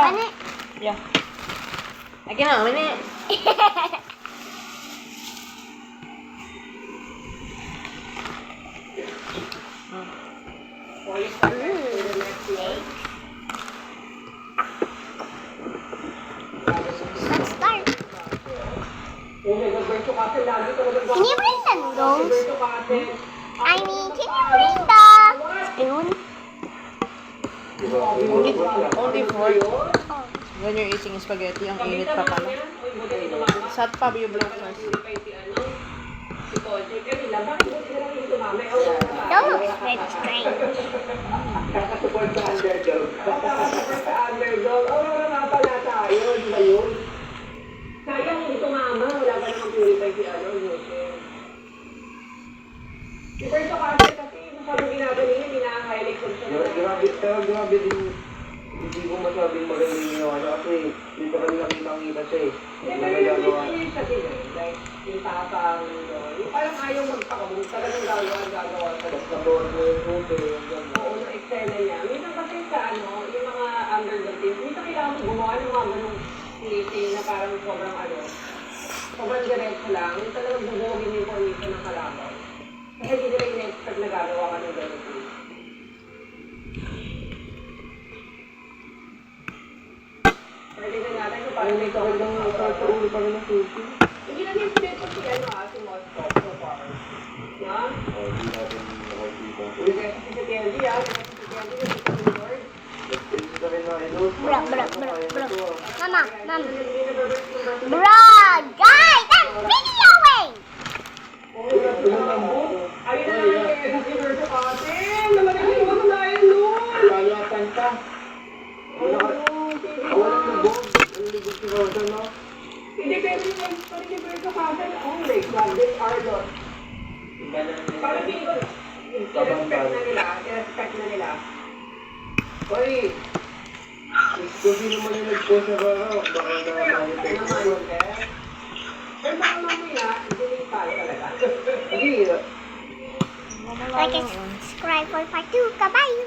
Mani. Yeah. Akin na, mani. Let's start. Can you bring the noodles? I mean, can you bring the spoon? Only for Oh. when you're eating spaghetti, ang init pa pala. Sat pa yung breakfast. That looks very strange. Kakasupport sa underdog. Kakasupport sa underdog. Wala nga pala tayo. Di ba yun? Sayang hindi tumama. Wala pa namang purify si Jose. Si Berto kasi masyadong ginagaling yun. Hina-highlight ko siya. Grabe din. Hindi ko masabing magaling ginawa niya kasi dito kami nakita siya eh. Pero yung siya din eh. Like, yung tapang doon. Yung parang ayaw magpakabog. Talagang gagawa. Tapos nabuhan mo yung puto. Oo, yung eksena niya. Minsan kasi sa yung mga underdog team, minsan kailangan gumawa ng mga ganong siliting na parang sobrang diretso lang. Yung talagang bubugin yung formation ng kalaban. Kasi hindi nila yung expert na gagawa ka ng ganong team. Pwede na natin kung parang may tawag ng Sa ulo pa rin ng sushi. hindi na yung split ko si Moscow so far. Na? Hindi natin nakikita. Uy, kasi si Candy si Candy yung si Lord. Hindi ka rin na-hello. Bro. Mama. Bro, guys, I'm videoing! Ayun na naman kayo si Verso Atin! Naman yung iwan na tayo nun! Kalatan ka. Awalan ng bog. Ang ligod si Rosa, no? Hindi, pero yung next pa rin si Verso Atin, oh my God, this Arnold. Parang hindi ko, i-respect na nila. Hoy! Kung sino man yung nag-post na baka, baka na-manifest mo. Pero baka mamaya, hindi tayo talaga. Hindi, Like and subscribe for part 2. Bye-bye!